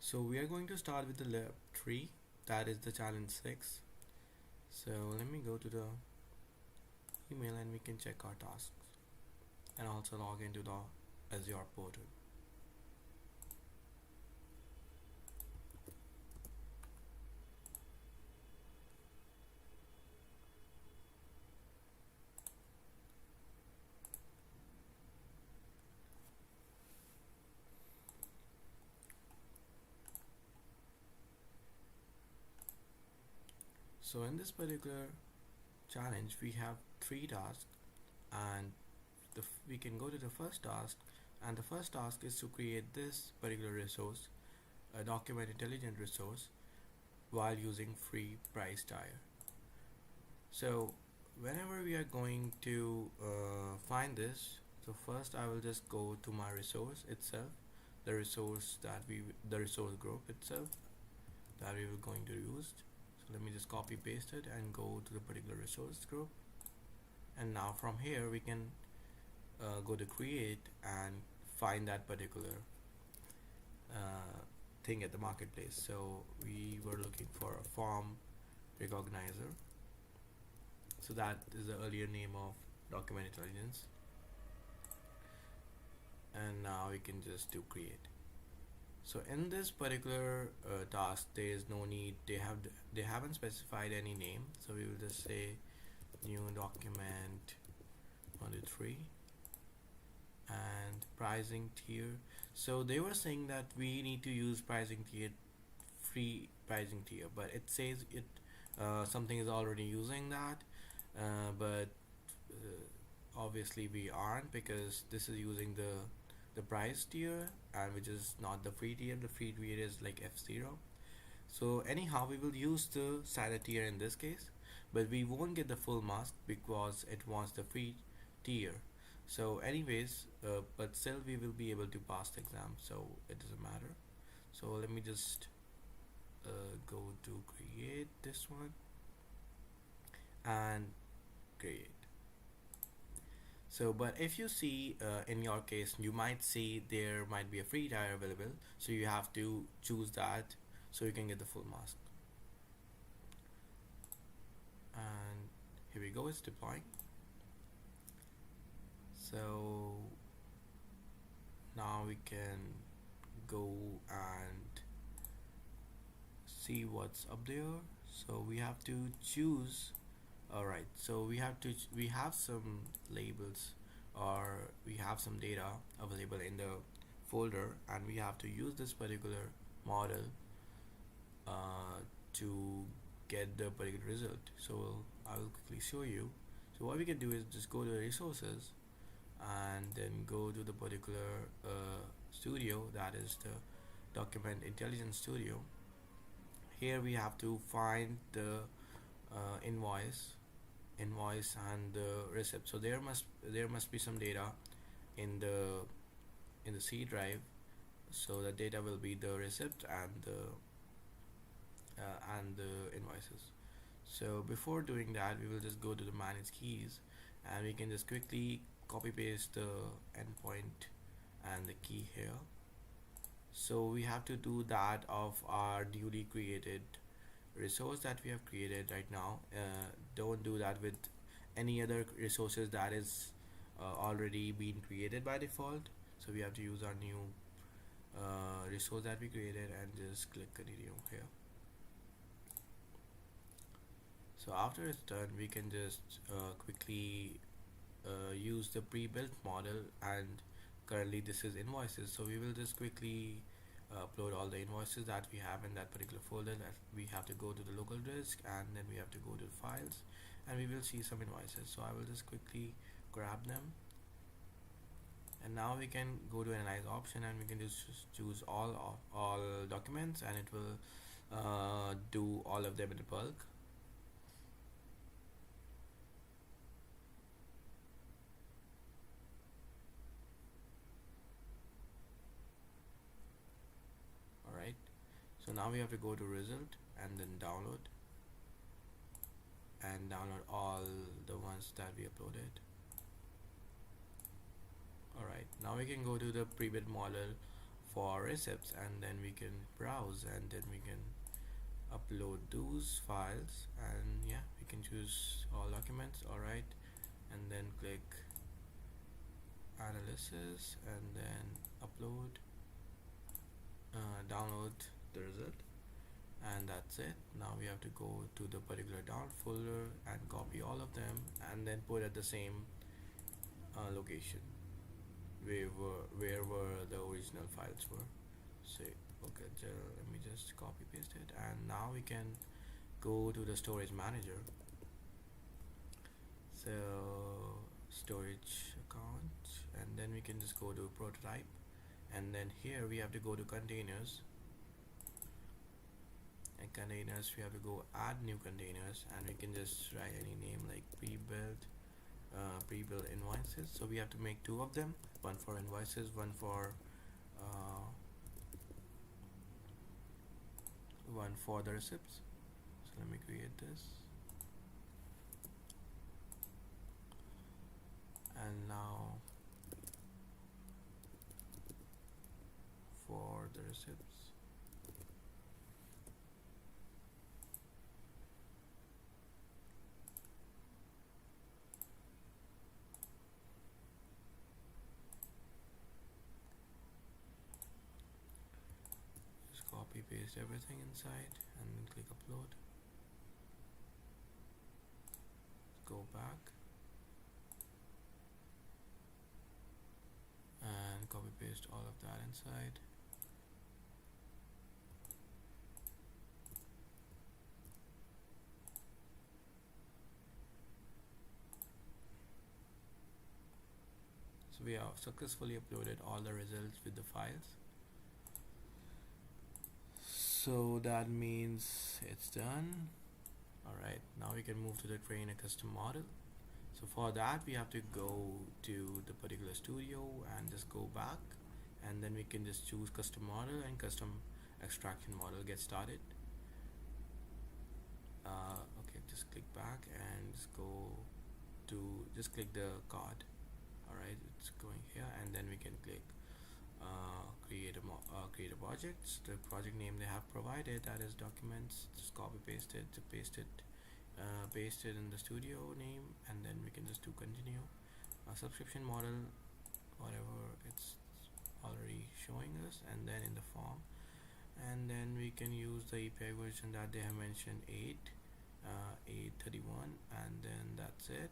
So we are going to start with the lab 3, that is the challenge 6. So let me go to the email and we can check our tasks and also log into the Azure portal. So in this particular challenge we have 3 tasks, and we can go to the first task, and the first task is to create this particular resource, a document intelligent resource, while using free price tier. So whenever we are going to find this, so first I will just go to my resource itself, the resource group itself that we were going to use. So let me just copy paste it and go to the particular resource group, and now from here we can go to create and find that particular thing at the marketplace. So we were looking for a form recognizer, so that is the earlier name of document intelligence, and now we can just do create. So in this particular task there is no need, they haven't specified any name, so we will just say new document 123 and pricing tier. So they were saying that we need to use pricing tier, free pricing tier, but it says it something is already using that, but obviously we aren't, because this is using the price tier, and which is not the free tier. The free tier is like F0. So anyhow we will use the standard tier in this case, but we won't get the full mask because it wants the free tier. So anyways, but still we will be able to pass the exam, so it doesn't matter. So let me just go to create this one and create. So but if you see in your case, you might see there might be a free tier available, so you have to choose that so you can get the full mask. And here we go, it's deploying. So now we can go and see what's up there. So we have to choose. Alright, so we have some labels, or we have some data available in the folder, and we have to use this particular model to get the particular result. So I will quickly show you. So what we can do is just go to resources and then go to the particular studio, that is the document intelligence studio. Here we have to find the invoice and the receipt. So there must be some data in the C drive. So the data will be the receipt and the invoices. So before doing that, we will just go to the manage keys, and we can just quickly copy paste the endpoint and the key here. So we have to do that of our newly created resource that we have created right now. Don't do that with any other resources that is already been created by default. So we have to use our new resource that we created and just click continue here. So after it's done, we can just quickly use the pre-built model, and currently this is invoices, so we will just quickly upload all the invoices that we have in that particular folder. That we have to go to the local disk, and then we have to go to the files, and we will see some invoices. So I will just quickly grab them, and now we can go to analyze option, and we can just choose all documents, and it will do all of them in the bulk. Alright, so now we have to go to result and then download all the ones that we uploaded. Alright, now we can go to the pre-built model for receipts, and then we can browse, and then we can upload those files, and yeah, we can choose all documents. All right, and then click analysis, and then upload, download the result, and that's it. Now we have to go to the particular down folder and copy all of them, and then put at the same location where were the original files were. So okay, so let me just copy paste it, and now we can go to the storage manager. So storage account, and then we can just go to prototype, and then here we have to go to containers, and containers we have to go add new containers, and we can just write any name like pre-built invoices. So we have to make two of them, one for invoices, uh, one for the receipts. So let me create this, and now for the receipts, just copy paste everything inside, and then click upload. Go back and copy paste all of that inside. So we have successfully uploaded all the results with the files. So that means it's done. Alright, now we can move to the train a custom model. So for that we have to go to the particular studio and just go back, and then we can just choose custom model and custom extraction model, get started. Okay, just click back and just go to, just click the card. Alright, it's going here, and then we can click create a project. The project name they have provided, that is documents, just copy paste it, paste it in the studio name, and then we can just do continue. Subscription model, whatever it's already showing us, and then in the form, and then we can use the API version that they have mentioned, 8.31, and then that's it.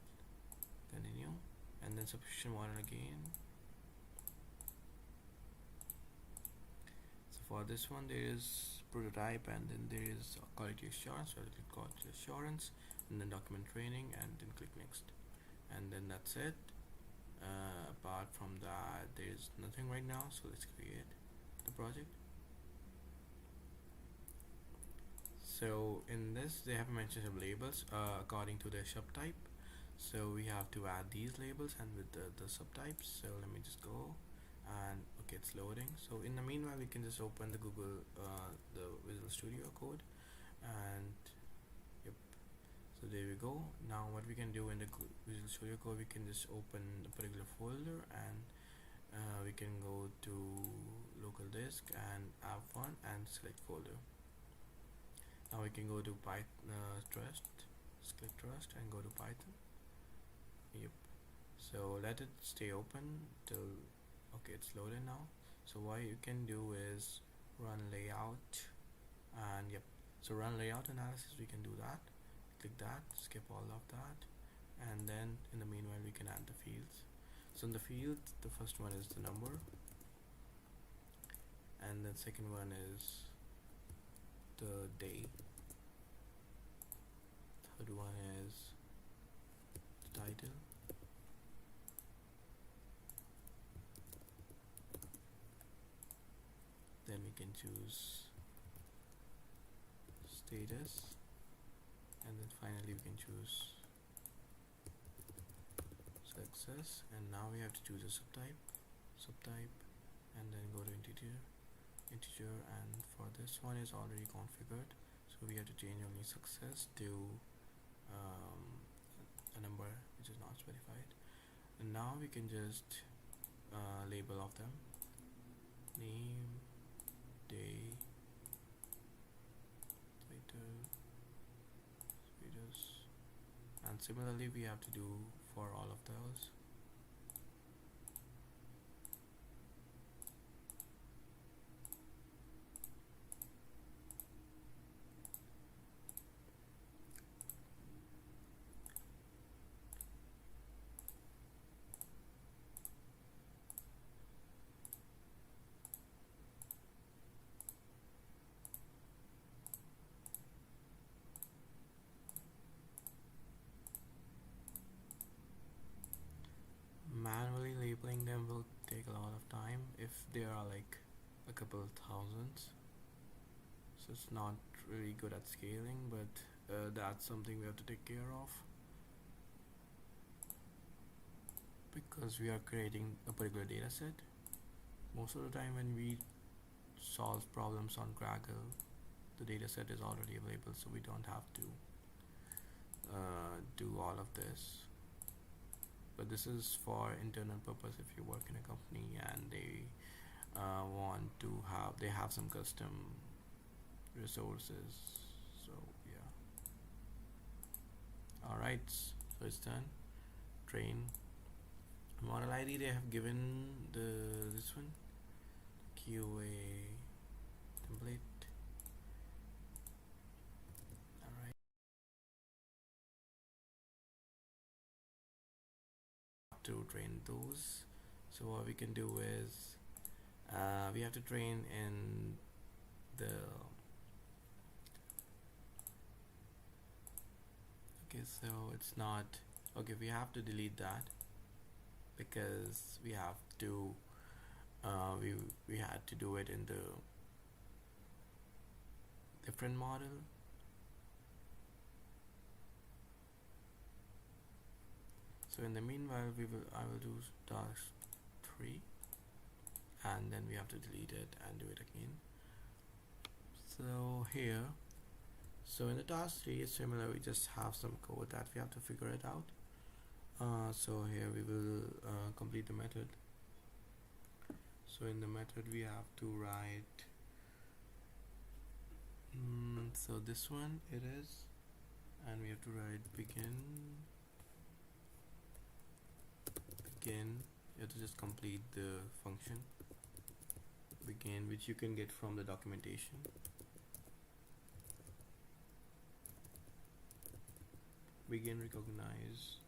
Continue, and then subscription model again. So for this one there is prototype, and then there is quality assurance. So I'll click quality assurance, and then document training, and then click next, and then that's it. Apart from that there is nothing right now, so let's create the project. So in this they have mentioned some labels according to their subtype, so we have to add these labels and with the subtypes. So let me just go, and okay, it's loading. So in the meanwhile we can just open the Google the Visual Studio Code, and yep, so there we go. Now what we can do in the Visual Studio Code, we can just open a particular folder, and we can go to local disk and app1 and select folder. Now we can go to Python trust, click trust, and go to Python. Yep, so let it stay open till, okay, it's loaded now. So what you can do is run layout, and yep, so run layout analysis, we can do that. Click that, skip all of that, and then in the meanwhile we can add the fields. So in the field, the first one is the number, and the second one is the day, third one is the title, then we can choose status, and then finally we can choose success, and now we have to choose a subtype, and then go to integer, and for this one is already configured, so we have to change only success to a number which is not specified. And now we can just label of them. name, day, title, status, and similarly we have to do for all of those. Manually labeling them will take a lot of time if there are like a couple of thousands, so it's not really good at scaling, but that's something we have to take care of because we are creating a particular data set. Most of the time when we solve problems on Kaggle, the data set is already available, so we don't have to do all of this. But this is for internal purpose if you work in a company and they they have some custom resources. So yeah. Alright, so it's done. Train. Model ID, they have given this one, QA template. Alright. To train those. So what we can do is we have to train in the okay, so it's not okay, we have to delete that because we have to we had to do it in the different model. So in the meanwhile I will do task 3 and then we have to delete it and do it again. So here, so in the task 3 it's similar, we just have some code that we have to figure it out. So here we will complete the method. So in the method we have to write so this one it is, and we have to write begin. You have to just complete the function begin, which you can get from the documentation. Begin recognize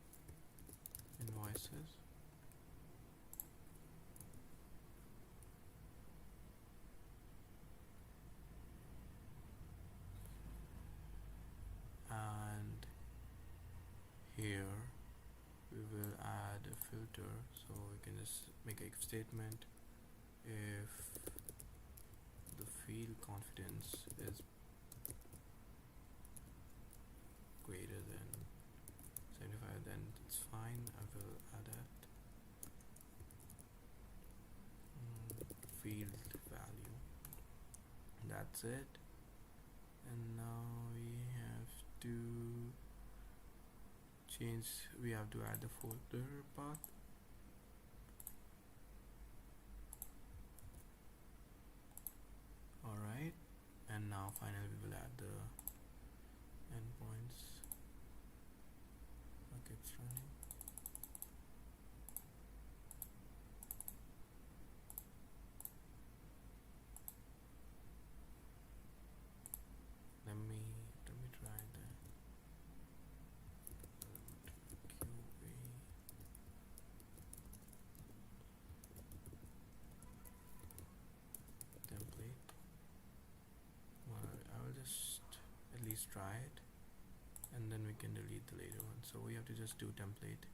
invoices. And here we will add a filter, so we can just make a if statement if the field confidence is greater than 75, then it's fine. I will add that field value. That's it. And now we have to change, we have to add the folder path. Alright, and now finally we will add the endpoints. Okay, it's running. Let me try that. QA template. Well, I will just at least try it, and then we can delete the later one. So we have to just do template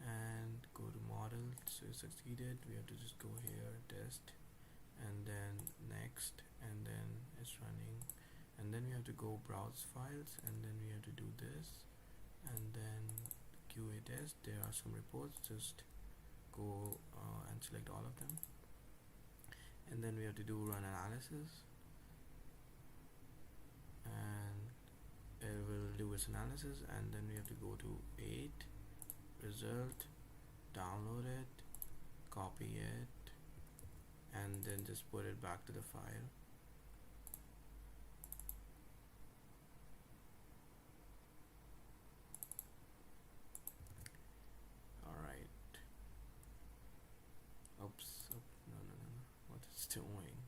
and go to model. So it succeeded. We have to just go here, test, and then next, and then it's running. And then we have to go browse files, and then we have to do this, and then QA test. There are some reports, just go and select all of them, and then we have to do run analysis, and it will do its analysis, and then we have to go to 8 result, download it, copy it, and then just put it back to the file. Alright. Oops. No. What it's doing?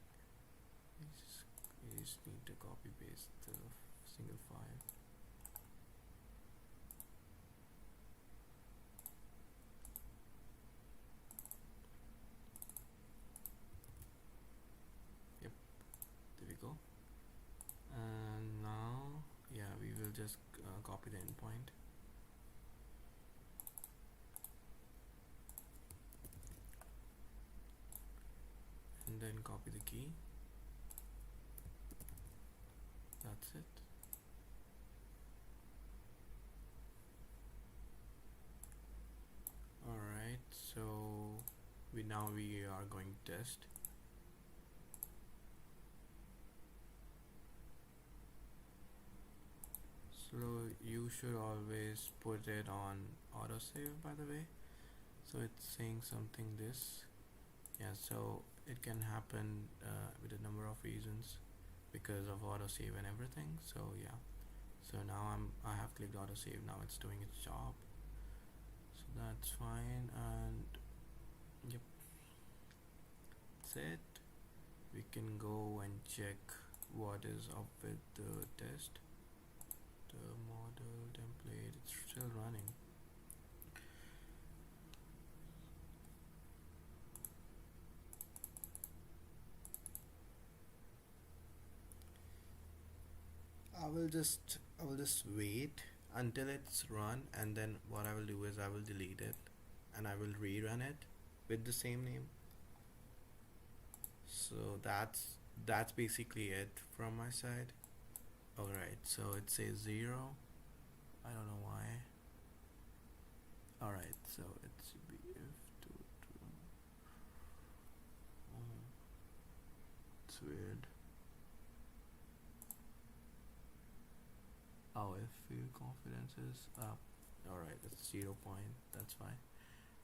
You just need to copy paste the single file. Yep, there we go. And now, yeah, we will just copy the endpoint. And then copy the key. That's it. Alright, so we are going to test. So you should always put it on autosave, by the way. So it's saying something this. Yeah, so it can happen with a number of reasons because of autosave and everything. So yeah, so now I have clicked autosave. Now it's doing its job, so that's fine. And yep, that's it. We can go and check what is up with the test. The model template, it's still running. I will just wait until it's run, and then what I will do is I will delete it and I will rerun it with the same name. So that's basically it from my side. Alright, so it says 0. I don't know why. Alright, so it should be if2. It's weird. Oh, if your confidence is up. Alright, it's 0 point. That's fine.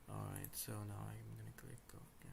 Alright, so now I'm gonna click OK.